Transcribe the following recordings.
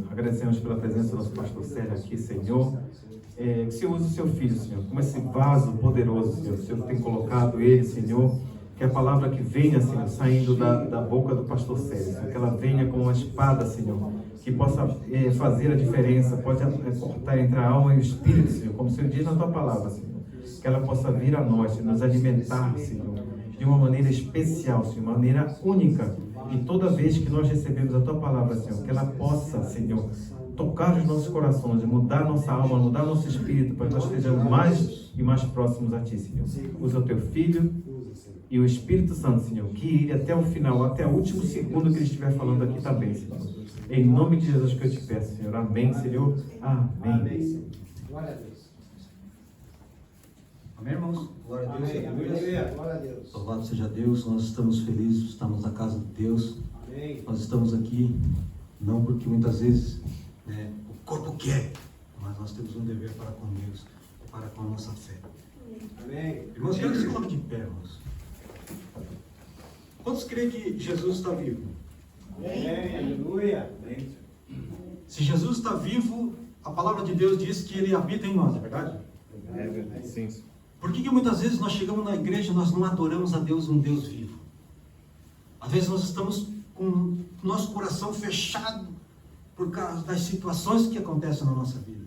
Senhor. Agradecemos pela presença do nosso pastor Sérgio aqui, Senhor. Que o Senhor use o seu filho, Senhor, como esse vaso poderoso, Senhor. O Senhor tem colocado ele, Senhor. Que a palavra que venha, Senhor, saindo da boca do pastor Sérgio, Senhor, que ela venha como uma espada, Senhor, que possa fazer a diferença, pode cortar entre a alma e o espírito, Senhor, como o Senhor diz na tua palavra, Senhor. Que ela possa vir a nós, Senhor, nos alimentar, Senhor, de uma maneira especial, Senhor, uma maneira única. E toda vez que nós recebemos a tua palavra, Senhor, que ela possa, Senhor, tocar os nossos corações, mudar nossa alma, mudar nosso espírito, para que nós estejamos mais e mais próximos a ti, Senhor. Usa o teu filho e o Espírito Santo, Senhor, que ele até o final, até o último segundo que ele estiver falando aqui, está bem, Senhor. Em nome de Jesus que eu te peço, Senhor. Amém, Senhor. Amém. Glória a Deus. Amém, irmãos? Glória a Deus. Amém. Glória a Deus. Louvado seja Deus, nós estamos felizes, estamos na casa de Deus. Amém. Nós estamos aqui, não porque muitas vezes o corpo quer, mas nós temos um dever para com Deus, para com a nossa fé. Amém. Irmãos, quero que se coloque de pé, irmãos. Quantos creem que Jesus está vivo? Amém. Aleluia. Se Jesus está vivo, a palavra de Deus diz que Ele habita em nós, é verdade? É verdade, sim. Por que muitas vezes nós chegamos na igreja e nós não adoramos a Deus, um Deus vivo? Às vezes nós estamos com o nosso coração fechado por causa das situações que acontecem na nossa vida.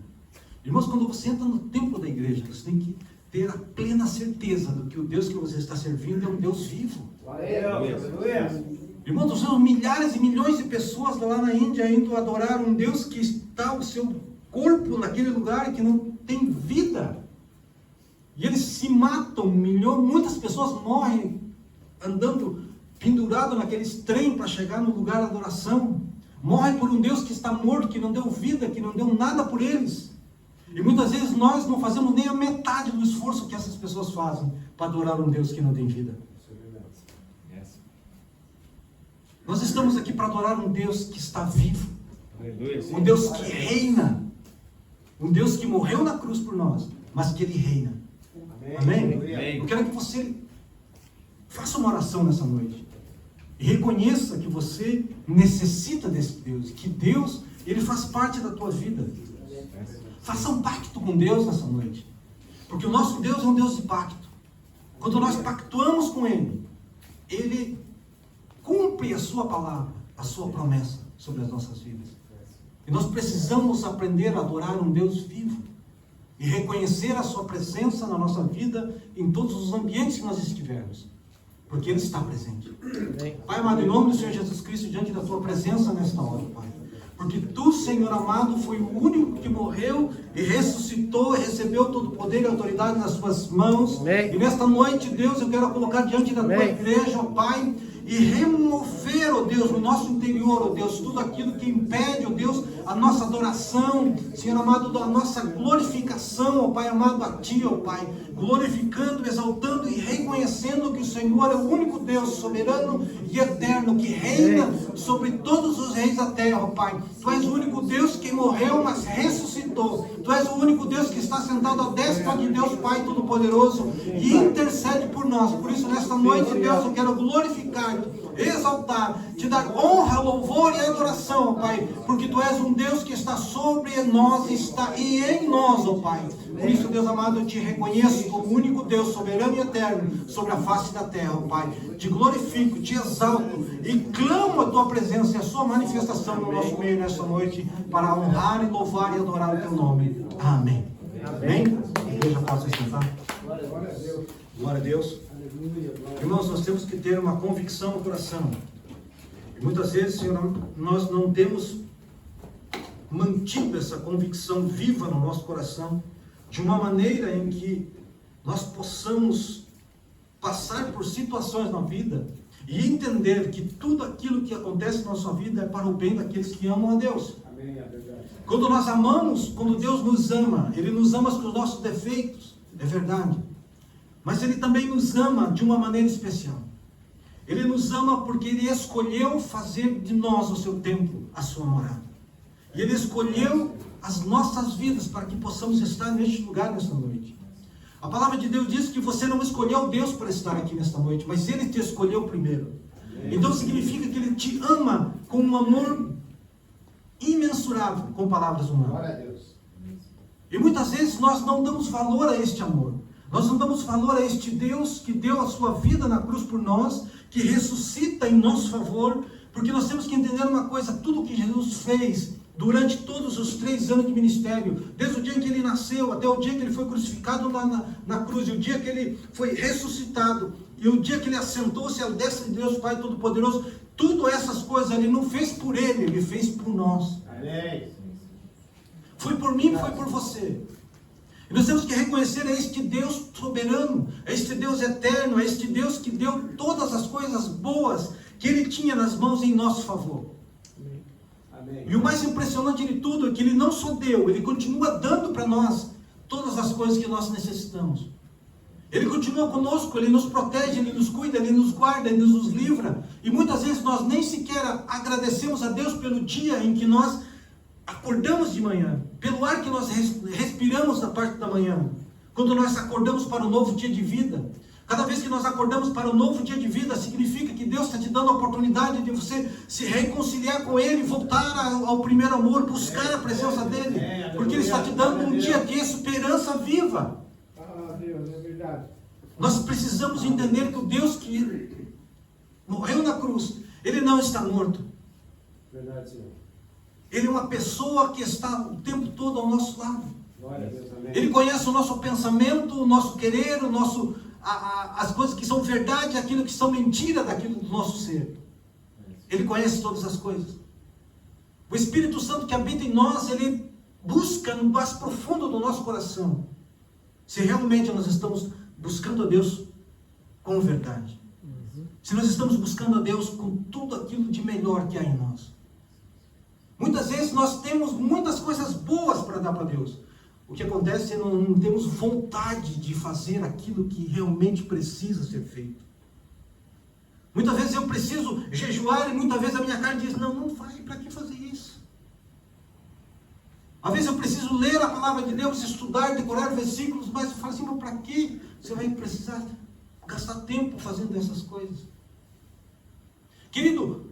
Irmãos, quando você entra no templo da igreja, você tem que ter a plena certeza de que o Deus que você está servindo é um Deus vivo. Glória a Deus. Aleluia. Irmãos, nós vemos milhares e milhões de pessoas lá na Índia indo adorar um Deus que está o seu corpo naquele lugar que não tem vida. E eles se matam, muitas pessoas morrem andando pendurado naqueles trem para chegar no lugar da adoração. Morrem por um Deus que está morto, que não deu vida, que não deu nada por eles. E muitas vezes nós não fazemos nem a metade do esforço que essas pessoas fazem para adorar um Deus que não tem vida. Nós estamos aqui para adorar um Deus que está vivo. Um Deus que reina. Um Deus que morreu na cruz por nós, mas que Ele reina. Amém? Eu quero que você faça uma oração nessa noite. E reconheça que você necessita desse Deus. Que Deus, Ele faz parte da tua vida. Faça um pacto com Deus nessa noite. Porque o nosso Deus é um Deus de pacto. Quando nós pactuamos com Ele, Ele cumpre a sua palavra, a sua promessa sobre as nossas vidas. E nós precisamos aprender a adorar um Deus vivo. E reconhecer a sua presença na nossa vida, em todos os ambientes que nós estivermos. Porque Ele está presente. Pai amado, em nome do Senhor Jesus Cristo, diante da tua presença nesta hora, Pai. Porque Tu, Senhor amado, foi o único que morreu e ressuscitou, e recebeu todo o poder e autoridade nas suas mãos. E nesta noite, Deus, eu quero colocar diante da tua igreja, ó Pai, e remover, ó Deus, no nosso interior, ó Deus, tudo aquilo que impede, ó Deus, a nossa adoração, Senhor amado, a nossa glorificação, ó Pai amado, a Ti, ó Pai, glorificando, exaltando e reconhecendo que o Senhor é o único Deus soberano e eterno, que reina sobre todos os reis da terra, ó Pai. Tu és o único Deus que morreu, mas ressuscitou. Tu és o único Deus que está sentado à destra de Deus Pai Todo-Poderoso e intercede por nós. Por isso, nesta noite, Deus, eu quero glorificar, exaltar, te dar honra, louvor e adoração, ó Pai, porque Tu és um Deus que está sobre nós e em nós, ó Pai. Por isso, Deus amado, eu te reconheço como o único Deus soberano e eterno sobre a face da terra, ó Pai. Te glorifico, te exalto e clamo a Tua presença e a Sua manifestação no nosso meio nesta noite para honrar e louvar e adorar o Teu nome. Amém. Amém? A igreja pode se sentar. Glória a Deus. Glória a Deus. Irmãos, nós temos que ter uma convicção no coração. E muitas vezes, Senhor, nós não temos mantido essa convicção viva no nosso coração, de uma maneira em que nós possamos passar por situações na vida e entender que tudo aquilo que acontece na nossa vida é para o bem daqueles que amam a Deus. Amém, é verdade. Quando nós amamos, quando Deus nos ama, Ele nos ama com os nossos defeitos, é verdade. Mas Ele também nos ama de uma maneira especial. Ele nos ama porque Ele escolheu fazer de nós o seu templo, a sua morada. E Ele escolheu as nossas vidas para que possamos estar neste lugar nesta noite. A palavra de Deus diz que você não escolheu Deus para estar aqui nesta noite, mas Ele te escolheu primeiro. Então significa que Ele te ama com um amor imensurável. imensurável com palavras humanas. Glória a Deus. E muitas vezes nós não damos valor a este amor. Nós não damos valor a este Deus que deu a sua vida na cruz por nós, que ressuscita em nosso favor, porque nós temos que entender uma coisa: tudo que Jesus fez durante todos os 3 anos de ministério, desde o dia em que ele nasceu, até o dia que ele foi crucificado lá na cruz, e o dia que ele foi ressuscitado, e o dia que ele assentou-se à destra de Deus Pai Todo-Poderoso, tudo essas coisas ele não fez por ele fez por nós. Amém. Foi por mim, foi por você. E nós temos que reconhecer a este Deus soberano, a este Deus eterno, a este Deus que deu todas as coisas boas que ele tinha nas mãos em nosso favor. Amém. E o mais impressionante de tudo é que ele não só deu, ele continua dando para nós todas as coisas que nós necessitamos. Ele continua conosco, ele nos protege, ele nos cuida, ele nos guarda, ele nos livra. E muitas vezes nós nem sequer agradecemos a Deus pelo dia em que nós acordamos de manhã, pelo ar que nós respiramos na parte da manhã, quando nós acordamos para um novo dia de vida. Cada vez que nós acordamos para um novo dia de vida, significa que Deus está te dando a oportunidade de você se reconciliar com Ele, voltar ao primeiro amor, buscar a presença dEle, porque Ele está te dando um dia de esperança viva. Ah, Deus, é verdade. Nós precisamos entender que o Deus que morreu na cruz, Ele não está morto. Verdade, Senhor. Ele é uma pessoa que está o tempo todo ao nosso lado. Glória a Deus, amém. Ele conhece o nosso pensamento, o nosso querer, as coisas que são verdade, aquilo que são mentira daquilo do nosso ser. Ele conhece todas as coisas. O Espírito Santo que habita em nós, ele busca no mais profundo do nosso coração se realmente nós estamos buscando a Deus com verdade. Se nós estamos buscando a Deus com tudo aquilo de melhor que há em nós. Muitas vezes nós temos muitas coisas boas para dar para Deus. O que acontece é que não temos vontade de fazer aquilo que realmente precisa ser feito. Muitas vezes eu preciso jejuar e muitas vezes a minha carne diz: não vai, para que fazer isso? Às vezes eu preciso ler a palavra de Deus, estudar, decorar versículos, mas eu falo assim: mas para que você vai precisar gastar tempo fazendo essas coisas? Querido,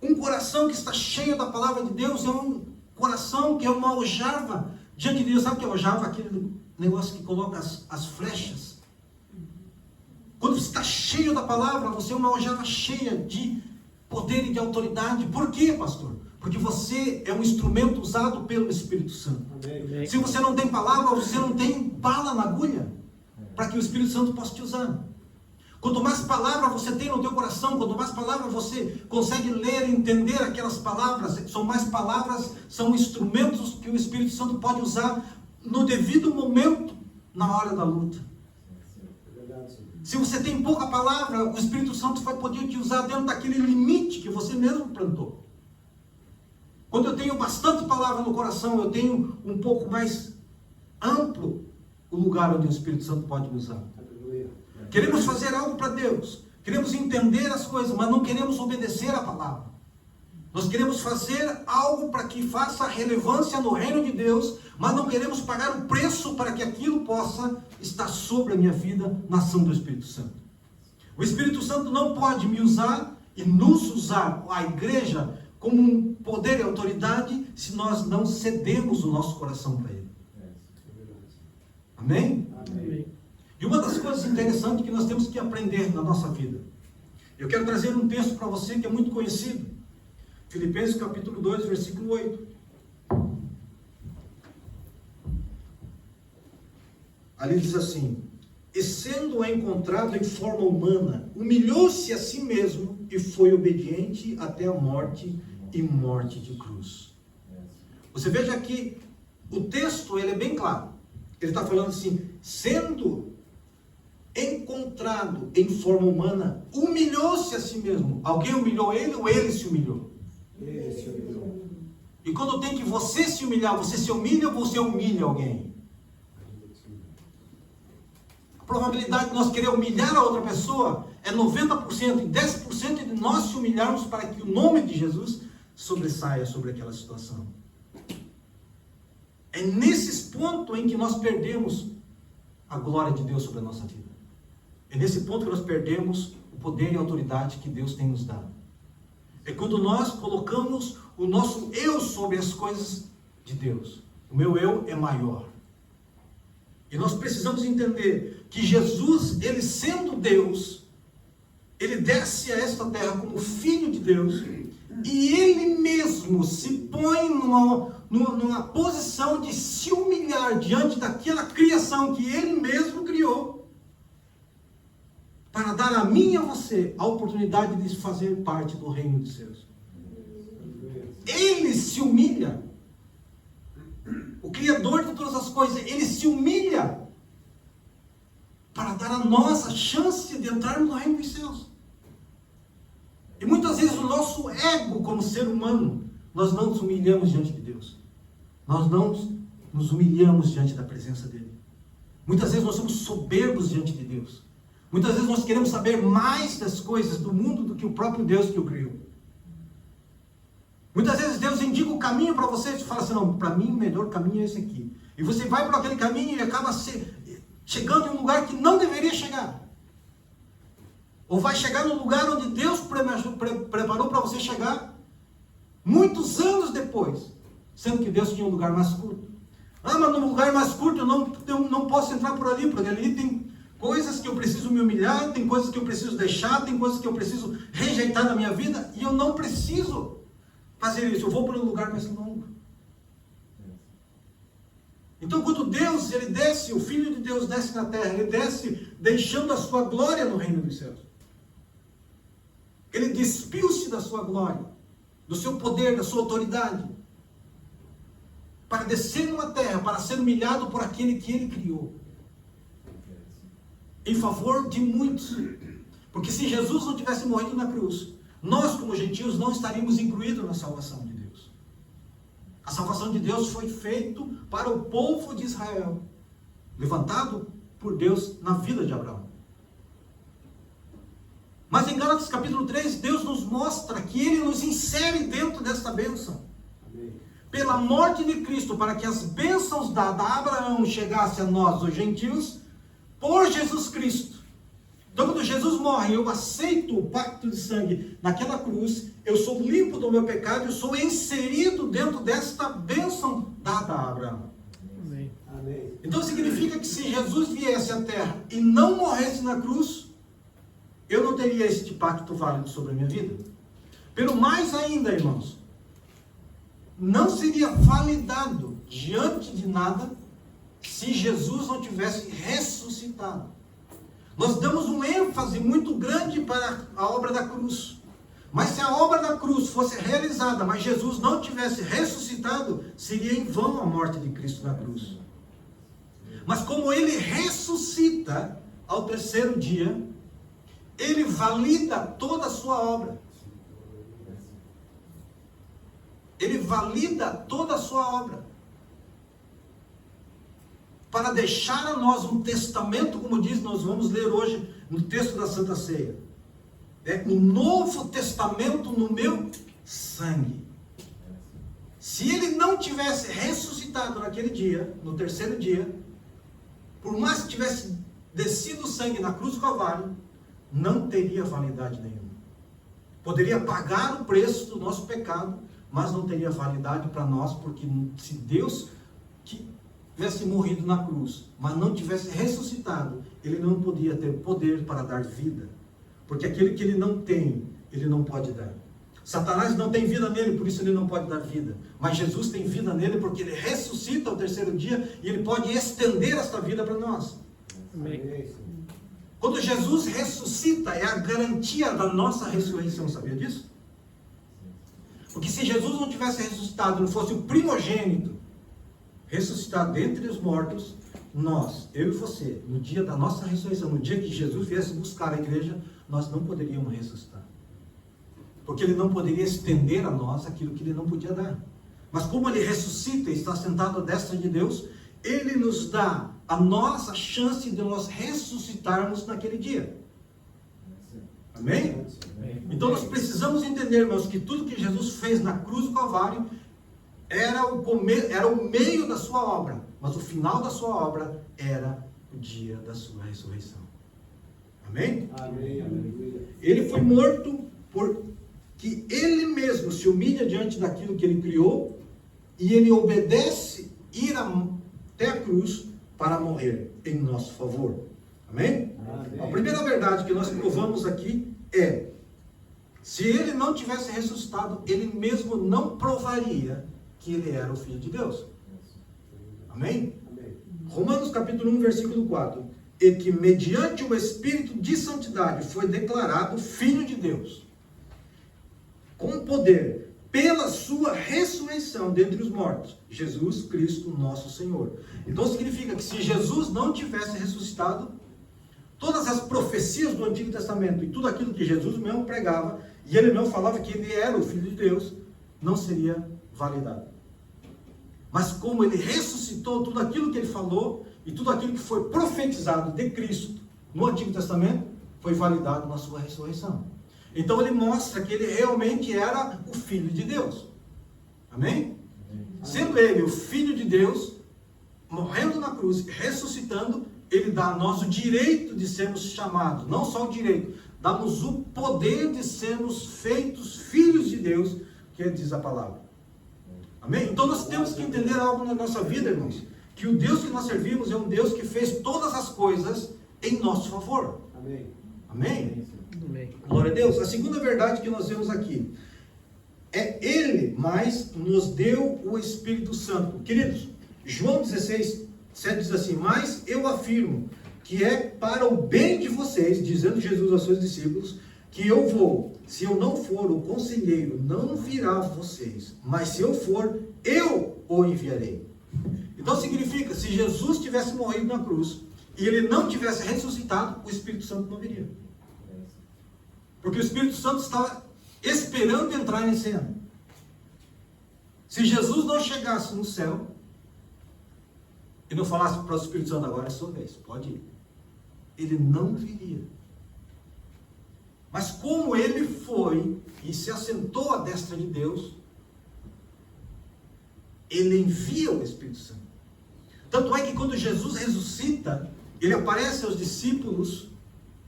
um coração que está cheio da palavra de Deus é um coração que é uma aljava diante de Deus. Sabe o que é aljava? Aquele negócio que coloca as flechas. Quando você está cheio da palavra, você é uma aljava cheia de poder e de autoridade. Por quê, pastor? Porque você é um instrumento usado pelo Espírito Santo. Amém. Se você não tem palavra, você não tem bala na agulha para que o Espírito Santo possa te usar. Quanto mais palavra você tem no teu coração, quanto mais palavra você consegue ler e entender aquelas palavras, são mais palavras, são instrumentos que o Espírito Santo pode usar no devido momento, na hora da luta. Se você tem pouca palavra, o Espírito Santo vai poder te usar dentro daquele limite que você mesmo plantou. Quando eu tenho bastante palavra no coração, eu tenho um pouco mais amplo o lugar onde o Espírito Santo pode me usar. Queremos fazer algo para Deus, queremos entender as coisas, mas não queremos obedecer a palavra. Nós queremos fazer algo para que faça relevância no reino de Deus, mas não queremos pagar o preço para que aquilo possa estar sobre a minha vida na ação do Espírito Santo. O Espírito Santo não pode me usar e nos usar, a igreja, como um poder e autoridade, se nós não cedemos o nosso coração para Ele. Amém? Amém. E uma das coisas interessantes que nós temos que aprender na nossa vida. Eu quero trazer um texto para você que é muito conhecido. Filipenses capítulo 2, versículo 8. Ali diz assim: e sendo encontrado em forma humana, humilhou-se a si mesmo e foi obediente até a morte e morte de cruz. Você veja que o texto ele é bem claro. Ele está falando assim: sendo encontrado em forma humana, humilhou-se a si mesmo. Alguém humilhou ele ou ele se humilhou? Ele se humilhou. E quando tem que você se humilhar, você se humilha ou você humilha alguém? A probabilidade de nós querer humilhar a outra pessoa é 90%, e 10% de nós se humilharmos para que o nome de Jesus sobressaia sobre aquela situação. É nesses pontos em que nós perdemos a glória de Deus sobre a nossa vida. É nesse ponto que nós perdemos o poder e a autoridade que Deus tem nos dado. É quando nós colocamos o nosso eu sobre as coisas de Deus. O meu eu é maior. E nós precisamos entender que Jesus, ele sendo Deus, ele desce a esta terra como Filho de Deus, e ele mesmo se põe numa posição de se humilhar diante daquela criação que ele mesmo criou, para dar a mim e a você a oportunidade de fazer parte do reino de Deus. Ele se humilha. O Criador de todas as coisas, ele se humilha para dar a nós a chance de entrarmos no reino dos céus. E muitas vezes o nosso ego como ser humano, nós não nos humilhamos diante de Deus. Nós não nos humilhamos diante da presença dele. Muitas vezes nós somos soberbos diante de Deus. Muitas vezes nós queremos saber mais das coisas do mundo do que o próprio Deus que o criou. Muitas vezes Deus indica o caminho para você e fala assim, não, para mim o melhor caminho é esse aqui. E você vai por aquele caminho e acaba chegando em um lugar que não deveria chegar. Ou vai chegar no lugar onde Deus preparou para você chegar muitos anos depois, sendo que Deus tinha um lugar mais curto. Ah, mas no lugar mais curto eu não posso entrar por ali, porque ali tem coisas que eu preciso me humilhar, tem coisas que eu preciso deixar, tem coisas que eu preciso rejeitar na minha vida, e eu não preciso fazer isso, eu vou para um lugar mais longo. Então quando Deus, ele desce, o Filho de Deus desce na terra, ele desce deixando a sua glória no reino dos céus. Ele despiu-se da sua glória, do seu poder, da sua autoridade, para descer numa terra, para ser humilhado por aquele que ele criou, em favor de muitos. Porque se Jesus não tivesse morrido na cruz, nós como gentios não estaríamos incluídos na salvação de Deus. A salvação de Deus foi feita para o povo de Israel, levantado por Deus na vida de Abraão. Mas em Gálatas capítulo 3, Deus nos mostra que ele nos insere dentro desta bênção. Amém. Pela morte de Cristo, para que as bênçãos dadas a Abraão chegassem a nós, os gentios, por Jesus Cristo. Então quando Jesus morre, eu aceito o pacto de sangue naquela cruz, eu sou limpo do meu pecado, eu sou inserido dentro desta bênção dada a Abraão. Amém. Amém. Então significa que se Jesus viesse à terra e não morresse na cruz, eu não teria este pacto válido sobre a minha vida. Pelo mais ainda, irmãos, não seria validado diante de nada se Jesus não tivesse ressuscitado. Nós damos um ênfase muito grande para a obra da cruz. Mas se a obra da cruz fosse realizada, mas Jesus não tivesse ressuscitado, seria em vão a morte de Cristo na cruz. Mas como ele ressuscita ao terceiro dia, ele valida toda a sua obra. Ele valida toda a sua obra. Para deixar a nós um testamento, como diz, nós vamos ler hoje no texto da Santa Ceia. É um novo testamento no meu sangue. Se ele não tivesse ressuscitado naquele dia, no terceiro dia, por mais que tivesse descido o sangue na cruz do Calvário, não teria validade nenhuma. Poderia pagar o preço do nosso pecado, mas não teria validade para nós, porque se Deus tivesse morrido na cruz, mas não tivesse ressuscitado, ele não podia ter poder para dar vida, porque aquele que ele não tem, ele não pode dar. Satanás não tem vida nele, por isso ele não pode dar vida, mas Jesus tem vida nele, porque ele ressuscita ao terceiro dia, e ele pode estender esta vida para nós. Amém. Quando Jesus ressuscita, é a garantia da nossa ressurreição, sabia disso? Porque se Jesus não tivesse ressuscitado, não fosse o primogênito, ressuscitado dentre os mortos, nós, eu e você, no dia da nossa ressurreição, no dia que Jesus viesse buscar a igreja, nós não poderíamos ressuscitar. Porque ele não poderia estender a nós aquilo que ele não podia dar. Mas como ele ressuscita e está sentado à destra de Deus, ele nos dá a nossa chance de nós ressuscitarmos naquele dia. Amém? Então nós precisamos entender, irmãos, que tudo que Jesus fez na cruz do Calvário era o meio da sua obra, mas o final da sua obra era o dia da sua ressurreição. Amém? Amém. Amém. Ele foi morto por que ele mesmo se humilha diante daquilo que ele criou e ele obedece ir até a cruz para morrer em nosso favor. Amém? Amém. A primeira verdade que nós provamos aqui é: se ele não tivesse ressuscitado, ele mesmo não provaria que ele era o Filho de Deus. Amém? Amém. Romanos capítulo 1, versículo 4. E que mediante o Espírito de Santidade foi declarado Filho de Deus, com poder, pela sua ressurreição dentre os mortos, Jesus Cristo nosso Senhor. Então significa que se Jesus não tivesse ressuscitado, todas as profecias do Antigo Testamento e tudo aquilo que Jesus mesmo pregava, e ele mesmo falava que ele era o Filho de Deus, não seria validado. Mas como ele ressuscitou, tudo aquilo que ele falou e tudo aquilo que foi profetizado de Cristo no Antigo Testamento foi validado na sua ressurreição. Então ele mostra que ele realmente era o Filho de Deus. Amém? Sendo ele o Filho de Deus, morrendo na cruz, ressuscitando, ele dá a nós o direito de sermos chamados, não só o direito, dá-nos o poder de sermos feitos filhos de Deus, que diz a palavra. Amém? Então nós temos que entender algo na nossa vida, irmãos, que o Deus que nós servimos é um Deus que fez todas as coisas em nosso favor. Amém. Amém? Amém. Glória a Deus. A segunda verdade que nós vemos aqui é Ele, mas nos deu o Espírito Santo. Queridos, João 16, 7 diz assim: mas eu afirmo que é para o bem de vocês, dizendo Jesus aos seus discípulos, que eu vou. Se eu não for, o conselheiro não virá a vocês, mas se eu for, eu o enviarei. Então significa, se Jesus tivesse morrido na cruz e ele não tivesse ressuscitado, o Espírito Santo não viria. Porque o Espírito Santo estava esperando entrar em cena. Se Jesus não chegasse no céu e não falasse para o Espírito Santo: agora é sua vez, pode ir, ele não viria. Mas como ele foi e se assentou à destra de Deus, ele envia o Espírito Santo. Tanto é que quando Jesus ressuscita, ele aparece aos discípulos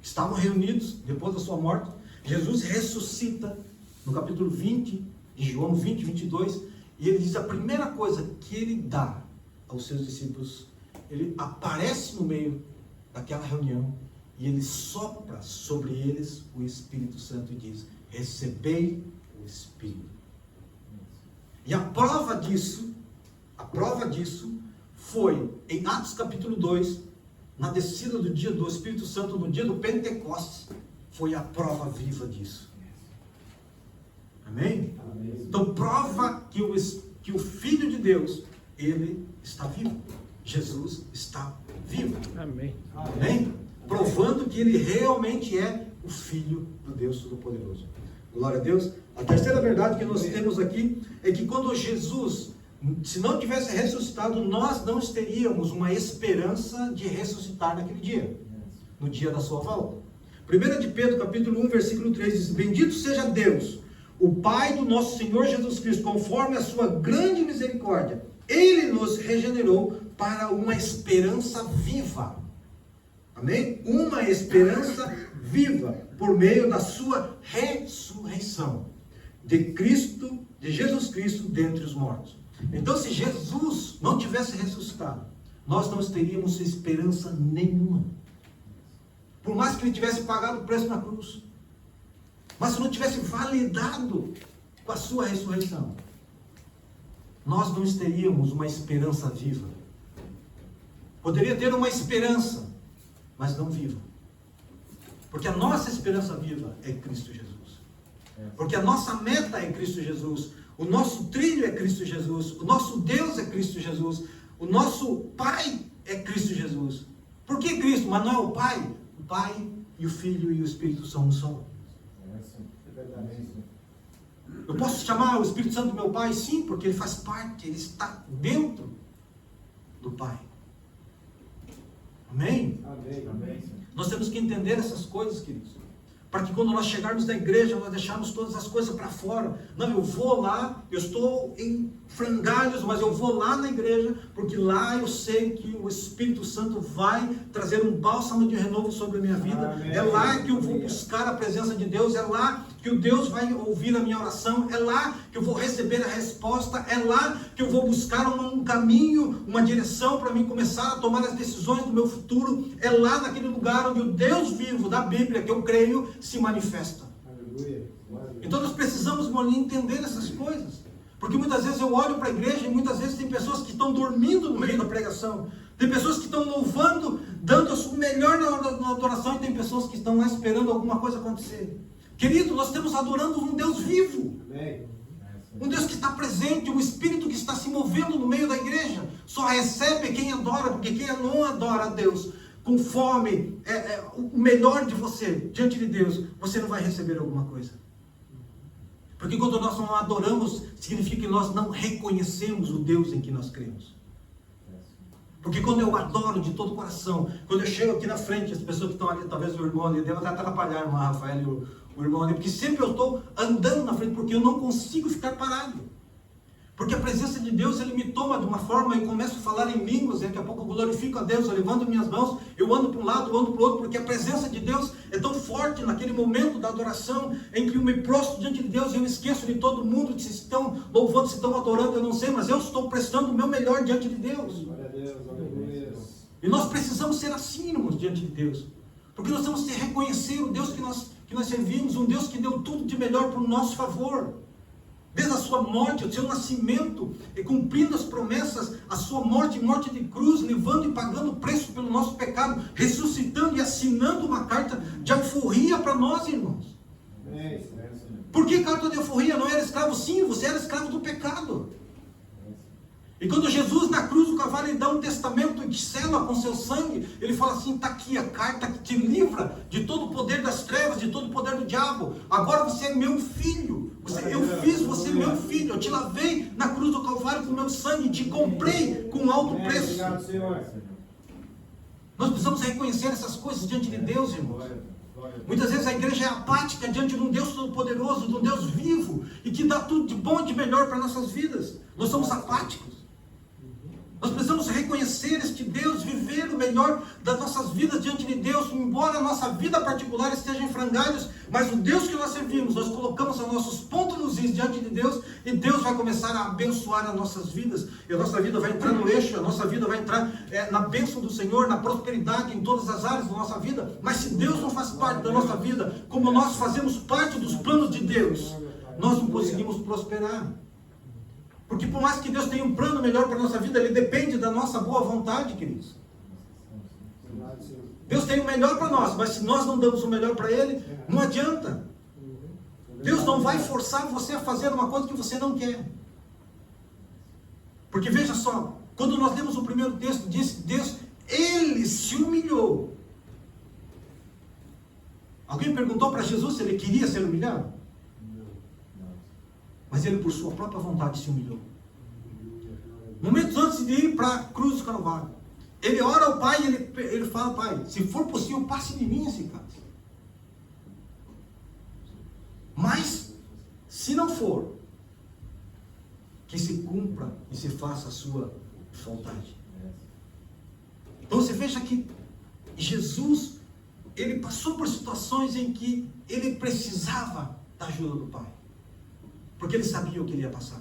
que estavam reunidos depois da sua morte. Jesus ressuscita no capítulo 20 de João 20, 22, e ele diz a primeira coisa que ele dá aos seus discípulos. Ele aparece no meio daquela reunião e ele sopra sobre eles o Espírito Santo e diz: recebei o Espírito. E a prova disso foi em Atos capítulo 2, na descida do dia do Espírito Santo, no dia do Pentecostes, foi a prova viva disso. Amém? Amém. Então prova que o Filho de Deus, ele está vivo. Jesus está vivo. Amém. Amém? Provando que ele realmente é o Filho do Deus Todo-Poderoso. Glória a Deus. A terceira verdade que nós temos aqui é que quando Jesus, se não tivesse ressuscitado, nós não teríamos uma esperança de ressuscitar naquele dia, no dia da sua volta. 1 de Pedro, capítulo 1, versículo 3 diz: bendito seja Deus, o Pai do nosso Senhor Jesus Cristo, conforme a sua grande misericórdia, Ele nos regenerou para uma esperança viva. Amém? Uma esperança viva, por meio da sua ressurreição, de Jesus Cristo dentre os mortos. Então, se Jesus não tivesse ressuscitado, nós não teríamos esperança nenhuma. Por mais que ele tivesse pagado o preço na cruz, mas se não tivesse validado com a sua ressurreição, nós não teríamos uma esperança viva. Poderia ter uma esperança, mas não viva. Porque a nossa esperança viva é Cristo Jesus. Porque a nossa meta é Cristo Jesus. O nosso trilho é Cristo Jesus. O nosso Deus é Cristo Jesus. O nosso Pai é Cristo Jesus. Por que Cristo? Mas não é o Pai. O Pai e o Filho e o Espírito são um só. Eu posso chamar o Espírito Santo meu Pai? Sim, porque ele faz parte, ele está dentro do Pai. Amém? Amém. Nós temos que entender essas coisas, queridos, para que quando nós chegarmos na igreja, nós deixarmos todas as coisas para fora. Não, eu vou lá, eu estou em frangalhos, mas eu vou lá na igreja, porque lá eu sei que o Espírito Santo vai trazer um bálsamo de renovo sobre a minha vida. Amém. É lá que eu vou buscar a presença de Deus, é lá que o Deus vai ouvir a minha oração, é lá que eu vou receber a resposta, é lá que eu vou buscar um caminho, uma direção para mim começar a tomar as decisões do meu futuro, é lá naquele lugar onde o Deus vivo da Bíblia, que eu creio, se manifesta. Aleluia. Então nós precisamos, irmão, entender essas coisas. Porque muitas vezes eu olho para a igreja e muitas vezes tem pessoas que estão dormindo no meio da pregação. Tem pessoas que estão louvando, dando o melhor na adoração, e tem pessoas que estão lá esperando alguma coisa acontecer. Querido, nós estamos adorando um Deus vivo. Amém. Um Deus que está presente, um Espírito que está se movendo no meio da igreja. Só recebe quem adora, porque quem não adora a Deus com fome, o melhor de você diante de Deus, você não vai receber alguma coisa. Porque quando nós não adoramos, significa que nós não reconhecemos o Deus em que nós cremos. Porque quando eu adoro de todo o coração, quando eu chego aqui na frente, as pessoas que estão ali, talvez o irmão ali, deve até atrapalhar a irmã Rafael e o irmão ali, porque sempre eu estou andando na frente, porque eu não consigo ficar parado. Porque a presença de Deus, Ele me toma de uma forma, eu começo a falar em línguas, e daqui a pouco eu glorifico a Deus, eu levanto minhas mãos, eu ando para um lado, eu ando para o outro, porque a presença de Deus é tão forte naquele momento da adoração, em que eu me prostro diante de Deus, e eu esqueço de todo mundo, se estão louvando, se estão adorando, eu não sei, mas eu estou prestando o meu melhor diante de Deus. Glória a Deus, aleluia. E nós precisamos ser assim, irmãos, diante de Deus. Porque nós temos que reconhecer o Deus que nós servimos, um Deus que deu tudo de melhor para o nosso favor. Desde a sua morte, o seu nascimento, e cumprindo as promessas, a sua morte de cruz, levando e pagando o preço pelo nosso pecado, ressuscitando e assinando uma carta de alforria para nós, irmãos. Amém. Por que carta de alforria? Não era escravo? Sim, você era escravo do pecado. E quando Jesus na cruz do Calvário, Ele dá um testamento e sela com seu sangue, Ele fala assim, está aqui a carta que te livra de todo o poder das trevas, de todo o poder do diabo. Agora você é meu filho. Eu fiz você meu filho. Eu te lavei na cruz do Calvário com meu sangue, te comprei com alto preço. Obrigado, Senhor. Nós precisamos reconhecer essas coisas diante de Deus, irmãos. Muitas vezes a igreja é apática diante de um Deus todo-poderoso, de um Deus vivo, e que dá tudo de bom e de melhor para nossas vidas. Nós somos apáticos. Nós precisamos reconhecer este Deus, viver o melhor das nossas vidas diante de Deus, embora a nossa vida particular esteja em frangalhos, mas o Deus que nós servimos, nós colocamos os nossos pontos nos is diante de Deus, e Deus vai começar a abençoar as nossas vidas, e a nossa vida vai entrar no eixo, a nossa vida vai entrar na bênção do Senhor, na prosperidade em todas as áreas da nossa vida. Mas se Deus não faz parte da nossa vida, como nós fazemos parte dos planos de Deus, nós não conseguimos prosperar. Porque por mais que Deus tenha um plano melhor para a nossa vida, Ele depende da nossa boa vontade, queridos. Deus tem o melhor para nós, mas se nós não damos o melhor para Ele, não adianta. Deus não vai forçar você a fazer uma coisa que você não quer. Porque veja só, quando nós lemos o primeiro texto, diz que Deus, Ele se humilhou. Alguém perguntou para Jesus se Ele queria ser humilhado? Mas Ele, por sua própria vontade, se humilhou. Momentos antes de ir para a cruz do Calvário, Ele ora ao Pai e ele fala, Pai, se for possível, passe de mim esse cálice. Mas, se não for, que se cumpra e se faça a sua vontade. Então você veja que Jesus, Ele passou por situações em que Ele precisava da ajuda do Pai. Porque Ele sabia o que Ele ia passar.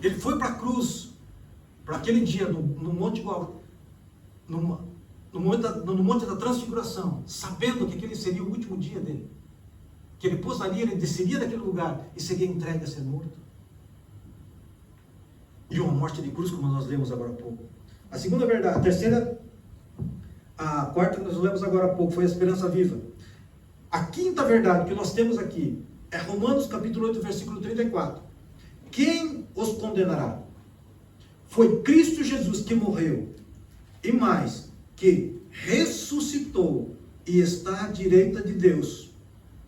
Ele foi para a cruz, para aquele dia, no Monte no Monte da Transfiguração, sabendo que aquele seria o último dia dele. Que Ele pôs ali, Ele desceria daquele lugar e seria entregue a ser morto. E uma morte de cruz, como nós lemos agora há pouco. A segunda verdade, a terceira, a quarta que nós lemos agora há pouco, foi a esperança viva. A quinta verdade que nós temos aqui, é Romanos capítulo 8, versículo 34. Quem os condenará? Foi Cristo Jesus que morreu, e mais, que ressuscitou e está à direita de Deus,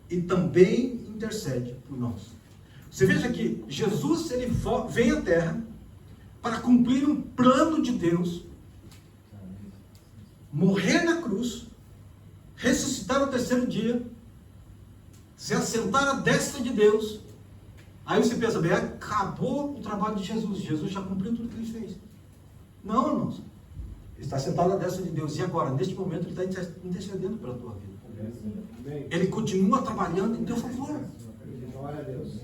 e também intercede por nós. Você veja que Jesus, Ele vem à terra para cumprir um plano de Deus, morrer na cruz, ressuscitar no terceiro dia, se assentar à destra de Deus, Aí você pensa, bem, acabou o trabalho de Jesus. Jesus já cumpriu tudo que ele fez. Não, irmãos. Ele está sentado à destra de Deus. E agora, neste momento, ele está intercedendo pela tua vida. Amém. Ele continua trabalhando em teu favor. Glória a Deus.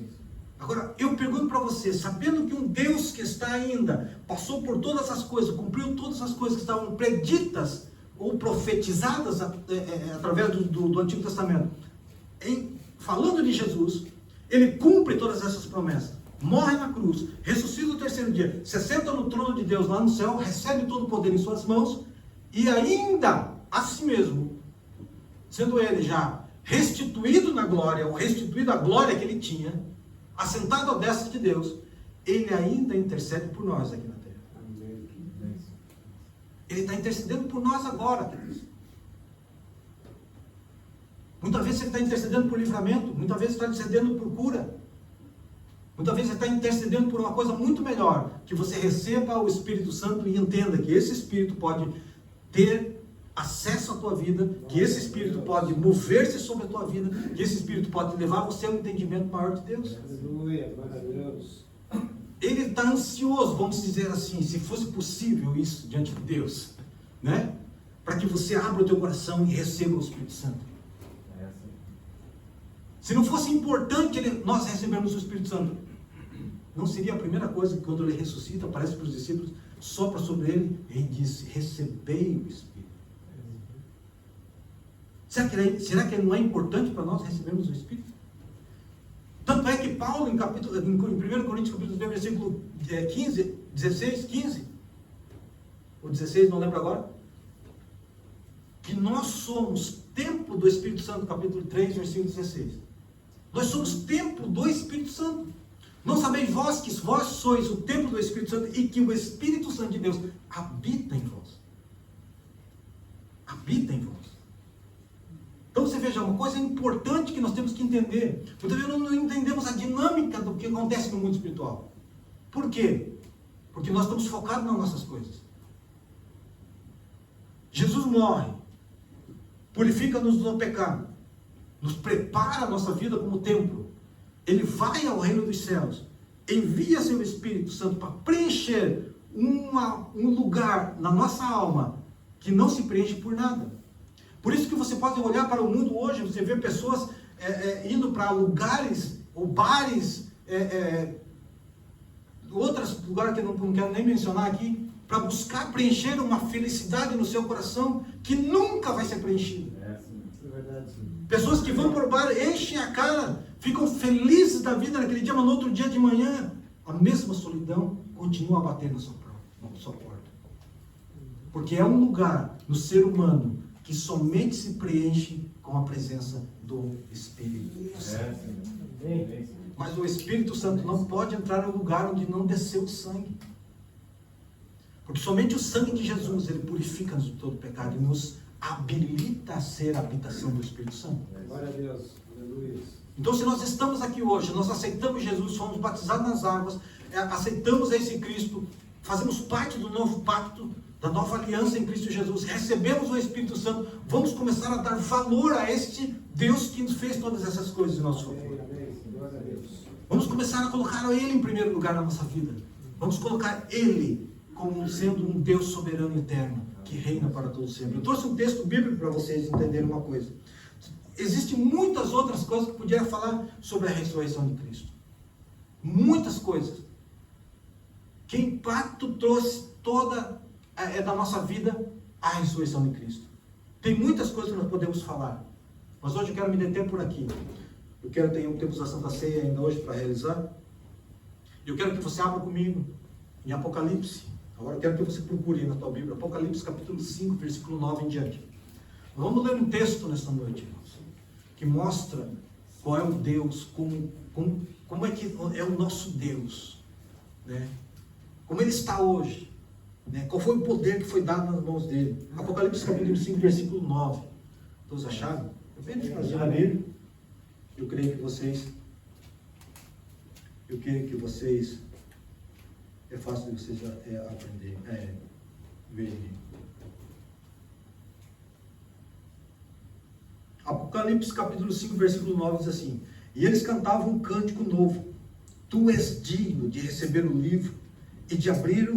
Agora, eu pergunto para você, sabendo que um Deus que está ainda, passou por todas as coisas, cumpriu todas as coisas que estavam preditas ou profetizadas através do Antigo Testamento, falando de Jesus, ele cumpre todas essas promessas, morre na cruz, ressuscita no terceiro dia, se senta no trono de Deus lá no céu, recebe todo o poder em suas mãos, e ainda, a si mesmo, sendo ele já restituído na glória, ou restituído a glória que ele tinha, assentado à destra de Deus, ele ainda intercede por nós aqui na terra. Amém. Ele está intercedendo por nós agora, queridos. Muitas vezes ele está intercedendo por livramento, muitas vezes está intercedendo por cura, muitas vezes ele está intercedendo por uma coisa muito melhor, que você receba o Espírito Santo e entenda que esse Espírito pode ter acesso à tua vida, que esse Espírito pode mover-se sobre a tua vida, que esse Espírito pode levar você ao entendimento maior de Deus. Aleluia, glória a Deus. Ele está ansioso, vamos dizer assim, se fosse possível isso diante de Deus, né? Para que você abra o teu coração e receba o Espírito Santo. Se não fosse importante nós recebermos o Espírito Santo, não seria a primeira coisa que quando ele ressuscita, aparece para os discípulos, sopra sobre ele e diz, recebei o Espírito. Será que não é importante para nós recebermos o Espírito? Tanto é que Paulo, em 1 Coríntios capítulo 2, versículo 15, 16, 15, ou 16, não lembro agora, que nós somos templo do Espírito Santo, capítulo 3, versículo 16. Nós somos templo do Espírito Santo. Não sabeis vós que vós sois o templo do Espírito Santo e que o Espírito Santo de Deus habita em vós. Habita em vós. Então você veja, uma coisa importante que nós temos que entender. Muitas vezes não entendemos a dinâmica do que acontece no mundo espiritual. Por quê? Porque nós estamos focados nas nossas coisas. Jesus morre, purifica-nos do pecado, nos prepara a nossa vida como templo. Ele vai ao reino dos céus, envia seu Espírito Santo para preencher um lugar na nossa alma que não se preenche por nada. Por isso que você pode olhar para o mundo hoje, você vê pessoas indo para lugares, ou bares, outros lugares que eu não quero nem mencionar aqui, para buscar preencher uma felicidade no seu coração que nunca vai ser preenchida. É verdade. Pessoas que vão para o bar, enchem a cara, ficam felizes da vida naquele dia, mas no outro dia de manhã, a mesma solidão continua a bater na sua porta. Porque é um lugar no ser humano que somente se preenche com a presença do Espírito Santo. Mas o Espírito Santo não pode entrar no lugar onde não desceu o sangue. Porque somente o sangue de Jesus, ele purifica-nos de todo pecado e nos habilita a ser a habitação do Espírito Santo. Glória a Deus. Aleluia. Então, se nós estamos aqui hoje, nós aceitamos Jesus, fomos batizados nas águas, aceitamos esse Cristo, fazemos parte do novo pacto, da nova aliança em Cristo Jesus, recebemos o Espírito Santo, vamos começar a dar valor a este Deus que nos fez todas essas coisas em nosso favor. Amém. Glória a Deus. Vamos começar a colocar Ele em primeiro lugar na nossa vida. Vamos colocar Ele como sendo um Deus soberano e eterno, que reina para todo sempre. Eu trouxe um texto bíblico para vocês entenderem uma coisa. Existem muitas outras coisas que eu podia falar sobre a ressurreição de Cristo. Muitas coisas. Que impacto trouxe toda da nossa vida a ressurreição de Cristo. Tem muitas coisas que nós podemos falar. Mas hoje eu quero me deter por aqui. Temos a Santa Ceia ainda hoje para realizar. Eu quero que você abra comigo em Apocalipse. Agora eu quero que você procure na tua Bíblia. Apocalipse capítulo 5, versículo 9 em diante. Vamos ler um texto nesta noite, irmãos, que mostra qual é o Deus, como é que é o nosso Deus, né? Como Ele está hoje, né? Qual foi o poder que foi dado nas mãos dele. Apocalipse capítulo 5, versículo 9. Todos acharam? Eu bem finalzinho da Bíblia. Eu creio que vocês, é fácil de vocês aprender, verem. Apocalipse capítulo 5, versículo 9 diz assim: E eles cantavam um cântico novo, Tu és digno de receber o livro e de abrir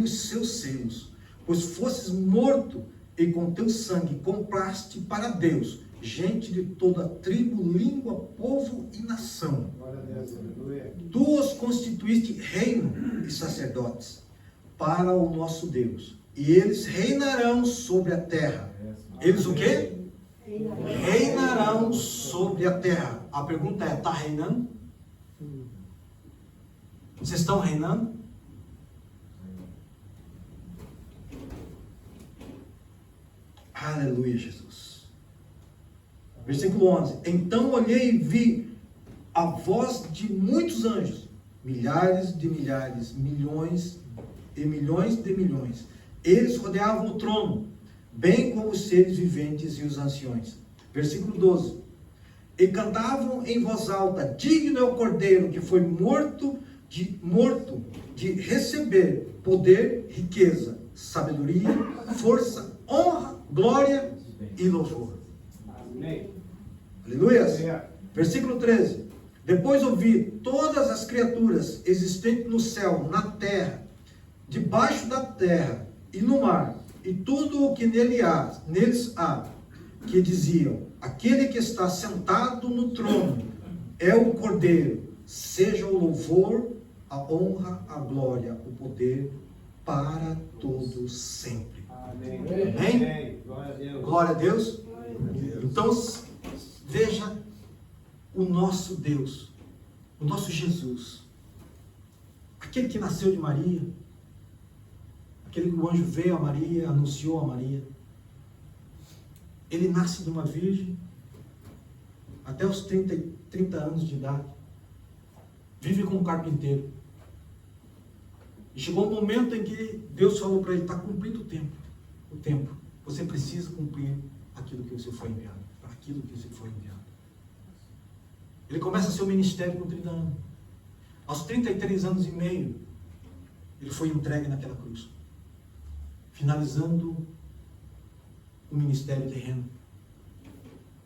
os seus selos, pois fosses morto e com teu sangue compraste para Deus gente de toda tribo, língua, povo e nação. Glória a Deus, aleluia. Tu os constituíste reino e sacerdotes para o nosso Deus, e eles reinarão sobre a terra. Eles o quê? Reinarão sobre a terra. A pergunta é, está reinando? Vocês estão reinando? Aleluia, Jesus. Versículo 11. Então olhei e vi a voz de muitos anjos, milhares de milhares, milhões e milhões de milhões. Eles rodeavam o trono, bem como os seres viventes e os anciões. Versículo 12. E cantavam em voz alta: digno é o Cordeiro que foi morto de receber poder, riqueza, sabedoria, força, honra, glória e louvor. Amém. Aleluia. Versículo 13. Depois ouvi todas as criaturas existentes no céu, na terra, debaixo da terra e no mar, e tudo o que neles há, que diziam: aquele que está sentado no trono é o Cordeiro, seja o louvor, a honra, a glória, o poder para todos sempre. Amém. Amém? Glória a Deus. Glória a Deus. Então, veja o nosso Deus, o nosso Jesus, aquele que nasceu de Maria, aquele que o anjo veio a Maria, anunciou a Maria. Ele nasce de uma virgem, até os 30 anos de idade, vive como carpinteiro. E chegou um momento em que Deus falou para ele: está cumprido o tempo, você precisa cumprir aquilo que você foi enviado, para aquilo que você foi enviado. Ele começa seu ministério com 30 anos. Aos 33 anos e meio, ele foi entregue naquela cruz, finalizando o ministério terreno.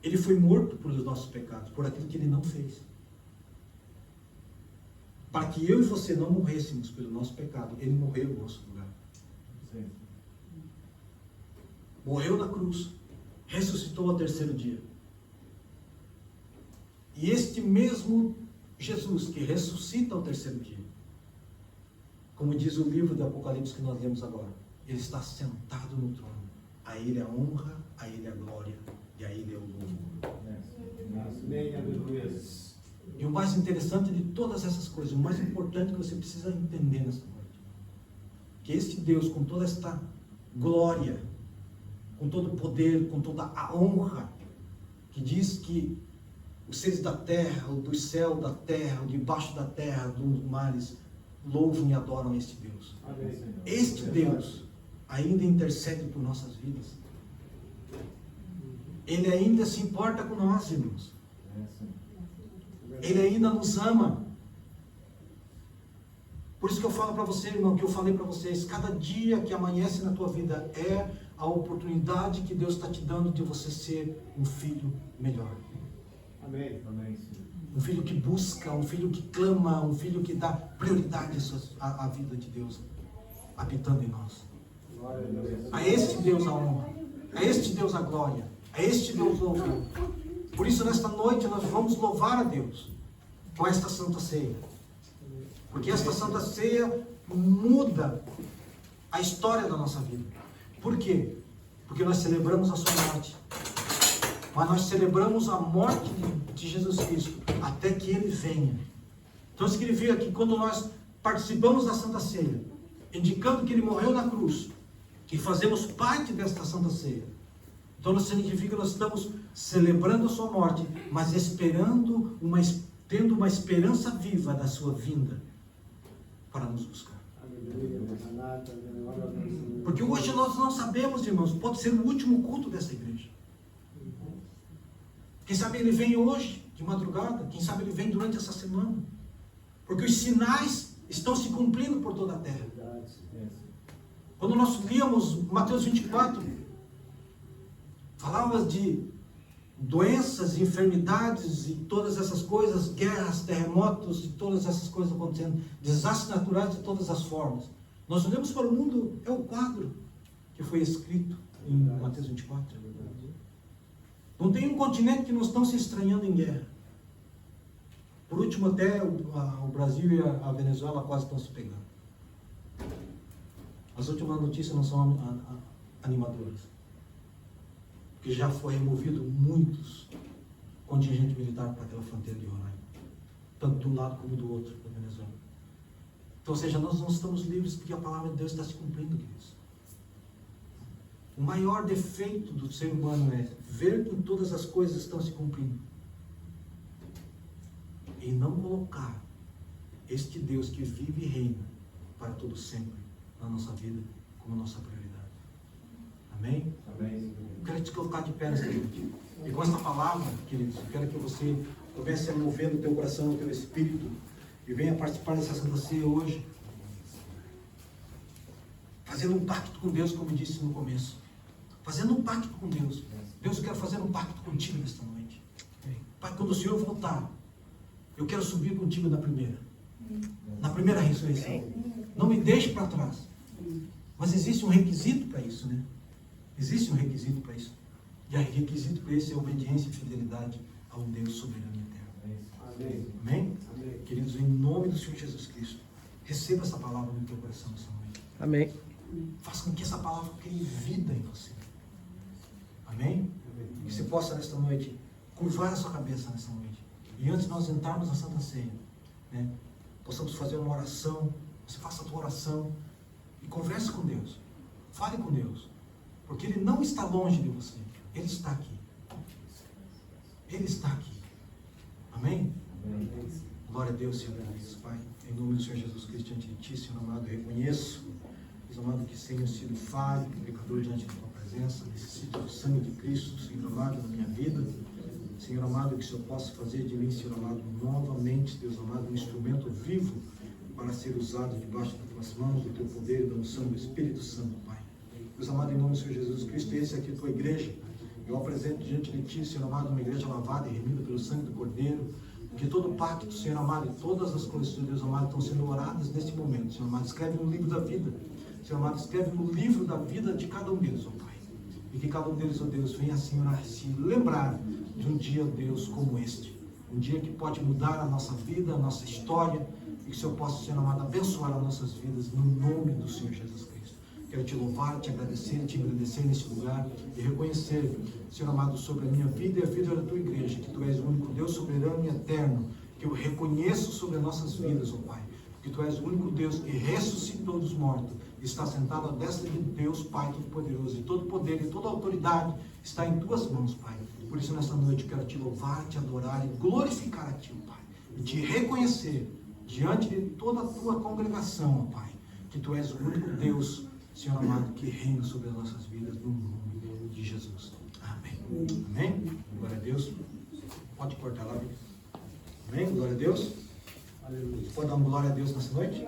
Ele foi morto pelos nossos pecados, por aquilo que ele não fez. Para que eu e você não morrêssemos pelo nosso pecado, ele morreu no nosso lugar. Morreu na cruz, ressuscitou ao terceiro dia. E este mesmo Jesus que ressuscita ao terceiro dia, como diz o livro do Apocalipse que nós lemos agora, ele está sentado no trono. A ele a honra, a ele a glória e a ele é o louvor. Amém, aleluia. E o mais interessante de todas essas coisas, o mais importante que você precisa entender nessa noite, que este Deus, com toda esta glória, com todo o poder, com toda a honra, que diz que os seres da terra, o do céu, da terra, o debaixo da terra, dos mares, louvam e adoram este Deus. Amém. Este Deus ainda intercede por nossas vidas. Ele ainda se importa com nós, irmãos. Ele ainda nos ama. Por isso que eu falo para você, irmão, que eu falei para vocês, cada dia que amanhece na tua vida é a oportunidade que Deus está te dando de você ser um filho melhor. Amém. Um filho que busca, um filho que clama, um filho que dá prioridade à vida de Deus habitando em nós. Glória a Deus. A este Deus a honra, a este Deus a glória, a este Deus o louvor. Por isso, nesta noite, nós vamos louvar a Deus com esta Santa Ceia. Porque esta Santa Ceia muda a história da nossa vida. Por quê? Porque nós celebramos a sua morte. Mas nós celebramos a morte de Jesus Cristo até que Ele venha. Então significa que quando nós participamos da Santa Ceia, indicando que Ele morreu na cruz, e fazemos parte desta Santa Ceia, então não significa que nós estamos celebrando a sua morte, mas tendo uma esperança viva da sua vinda para nos buscar. Porque hoje nós não sabemos, irmãos, pode ser o último culto dessa igreja. Quem sabe ele vem hoje, de madrugada, quem sabe ele vem durante essa semana. Porque os sinais estão se cumprindo por toda a terra. Quando nós líamos Mateus 24, falava de doenças, enfermidades e todas essas coisas, guerras, terremotos e todas essas coisas acontecendo, desastres naturais de todas as formas. Nós olhamos para o mundo, é o quadro que foi escrito em Mateus 24. Não tem um continente que não estão se estranhando em guerra. Por último, até o Brasil e a Venezuela quase estão se pegando. As últimas notícias não são animadoras. Porque já foi removido muitos contingentes militares para aquela fronteira de Roraima. Tanto de um lado como do outro, da Venezuela. Então, ou seja, nós não estamos livres porque a palavra de Deus está se cumprindo, queridos. O maior defeito do ser humano é ver que todas as coisas estão se cumprindo e não colocar este Deus que vive e reina para todo sempre na nossa vida como nossa prioridade. Amém? Amém. Eu quero te colocar de pé nessa noite. E com essa palavra, queridos, eu quero que você comece a mover no teu coração, no teu espírito e venha participar dessa Santa Ceia hoje, fazendo um pacto com Deus, como eu disse no começo. Fazendo um pacto com Deus. Deus, eu quero fazer um pacto contigo nesta noite. Pai, quando o Senhor voltar, eu quero subir contigo na primeira ressurreição. Não me deixe para trás. Mas existe um requisito para isso, né? Existe um requisito para isso. E o requisito para isso é obediência e fidelidade a um Deus soberano e eterno. Amém. Amém? Amém. Queridos, em nome do Senhor Jesus Cristo, receba essa palavra no teu coração nessa noite. Amém. Faça com que essa palavra crie vida em você. Amém? Que você possa nesta noite curvar a sua cabeça nesta noite. E antes de nós entrarmos na Santa Ceia, né, possamos fazer uma oração. Você faça a tua oração e converse com Deus. Fale com Deus. Porque Ele não está longe de você. Ele está aqui. Ele está aqui. Amém? Amém. Glória a Deus, Senhor Deus, Pai. Em nome do Senhor Jesus Cristo, diante de Ti, Senhor amado, eu reconheço, Deus amado, que tenho sido falho, pecador diante da Tua presença. Necessito do sangue de Cristo, Senhor amado, na minha vida. Senhor amado, que o Senhor possa fazer de mim, Senhor amado, novamente, Deus amado, um instrumento vivo para ser usado debaixo das Tuas mãos, do Teu poder e da unção do Espírito Santo, Pai. Deus amado, em nome do Senhor Jesus Cristo, esse aqui é a Tua igreja. Eu apresento diante de Ti, Senhor amado, uma igreja lavada e remida pelo sangue do Cordeiro. Que todo pacto, Senhor amado, e todas as coisas, Senhor Deus amado, estão sendo oradas neste momento. Senhor amado, escreve no livro da vida. Senhor amado, escreve no livro da vida de cada um deles, ó Pai. E que cada um deles, ó Deus, venha, Senhor, a se lembrar de um dia, ó Deus, como este. Um dia que pode mudar a nossa vida, a nossa história. E que o Senhor possa, Senhor amado, abençoar as nossas vidas no nome do Senhor Jesus Cristo. Quero te louvar, te agradecer nesse lugar e reconhecer, Senhor amado, sobre a minha vida e a vida da tua igreja, que tu és o único Deus soberano e eterno, que eu reconheço sobre as nossas vidas, ó Pai, que tu és o único Deus que ressuscitou dos mortos, está sentado à destra de Deus, Pai Todo-Poderoso, e todo poder e toda autoridade está em tuas mãos, Pai. Por isso, nesta noite, eu quero te louvar, te adorar e glorificar a ti, ó Pai, e te reconhecer diante de toda a tua congregação, ó Pai, que tu és o único Deus, Senhor amado, que reina sobre as nossas vidas, no nome de Jesus. Amém. Amém? Glória a Deus. Pode cortar lá. Amém? Glória a Deus. Pode dar uma glória a Deus nessa noite?